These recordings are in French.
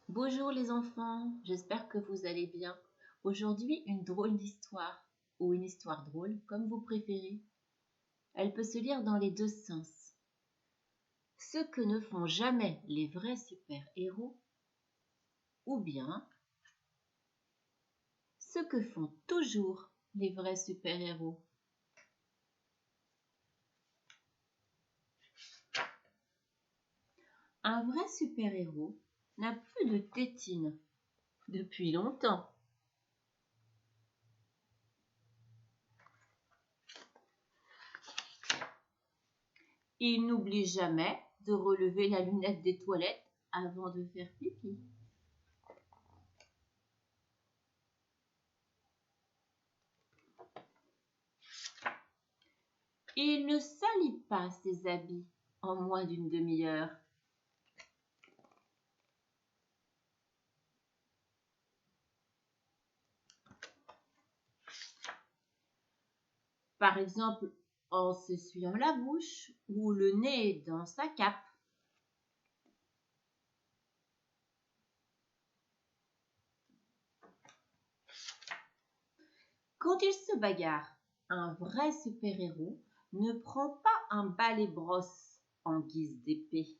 Bonjour les enfants, j'espère que vous allez bien. Aujourd'hui, une drôle d'histoire, ou une histoire drôle, comme vous préférez. Elle peut se lire dans les deux sens. Ce que ne font jamais les vrais super-héros, ou bien ce que font toujours les vrais super-héros. Un vrai super-héros n'a plus de tétine depuis longtemps. Il n'oublie jamais de relever la lunette des toilettes avant de faire pipi. Il ne salit pas ses habits en moins d'une demi-heure. Par exemple, en s'essuyant la bouche ou le nez dans sa cape. Quand il se bagarre, un vrai super-héros ne prend pas un balai-brosse en guise d'épée.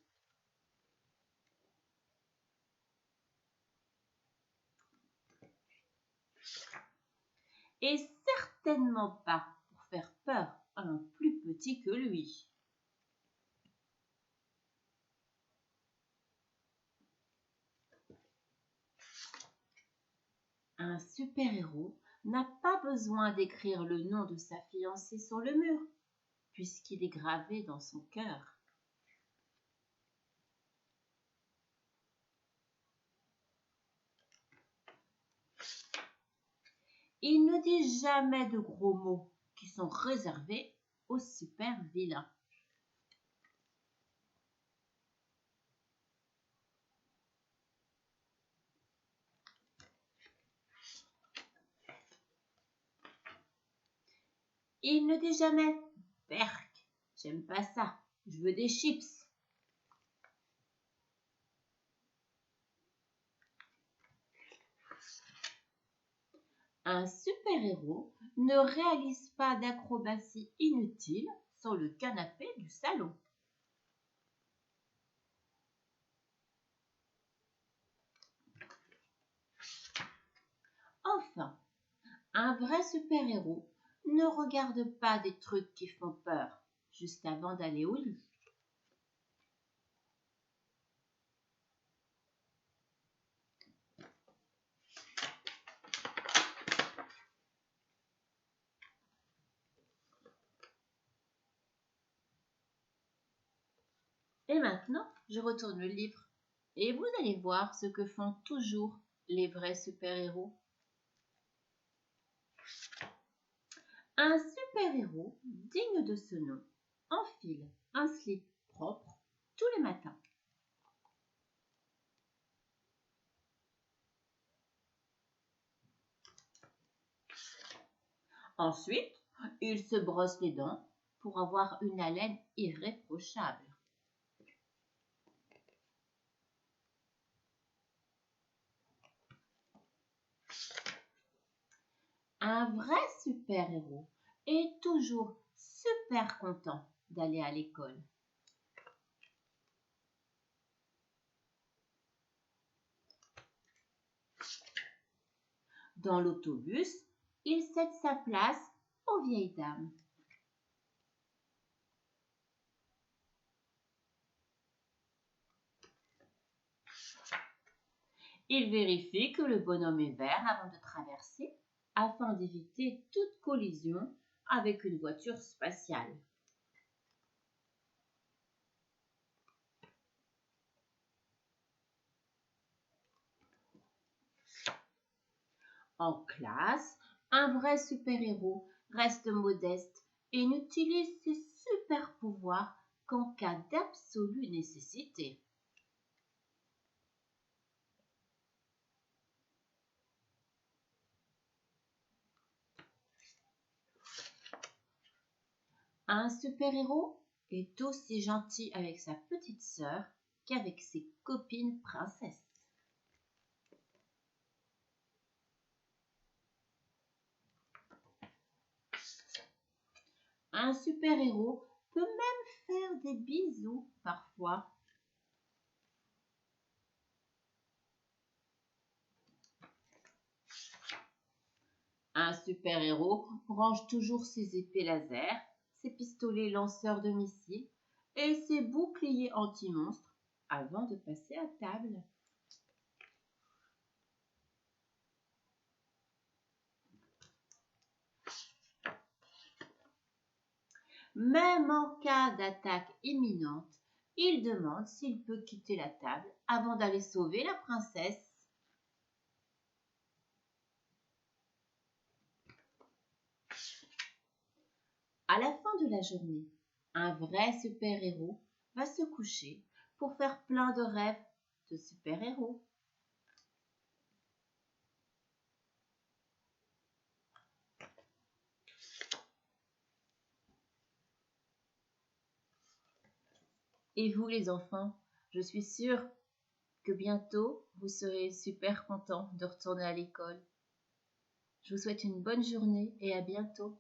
Et certainement pas pour faire peur à un plus petit que lui. Un super-héros n'a pas besoin d'écrire le nom de sa fiancée sur le mur, puisqu'il est gravé dans son cœur. Il ne dit jamais de gros mots qui sont réservés aux super-vilains. Il ne dit jamais « Berk, j'aime pas ça, je veux des chips ». Un super-héros ne réalise pas d'acrobatie inutile sur le canapé du salon. Enfin, un vrai super-héros ne regarde pas des trucs qui font peur juste avant d'aller au lit. Et maintenant, je retourne le livre et vous allez voir ce que font toujours les vrais super-héros. Un super-héros digne de ce nom enfile un slip propre tous les matins. Ensuite, il se brosse les dents pour avoir une haleine irréprochable. Un vrai super-héros est toujours super content d'aller à l'école. Dans l'autobus, il cède sa place aux vieilles dames. Il vérifie que le bonhomme est vert avant de traverser afin d'éviter toute collision avec une voiture spatiale. En classe, un vrai super-héros reste modeste et n'utilise ses super-pouvoirs qu'en cas d'absolue nécessité. Un super-héros est aussi gentil avec sa petite sœur qu'avec ses copines princesses. Un super-héros peut même faire des bisous parfois. Un super-héros range toujours ses épées laser, ses pistolets lanceurs de missiles et ses boucliers anti-monstres avant de passer à table. Même en cas d'attaque imminente, il demande s'il peut quitter la table avant d'aller sauver la princesse. À la fin de la journée, un vrai super-héros va se coucher pour faire plein de rêves de super-héros. Et vous les enfants, je suis sûre que bientôt vous serez super contents de retourner à l'école. Je vous souhaite une bonne journée et à bientôt.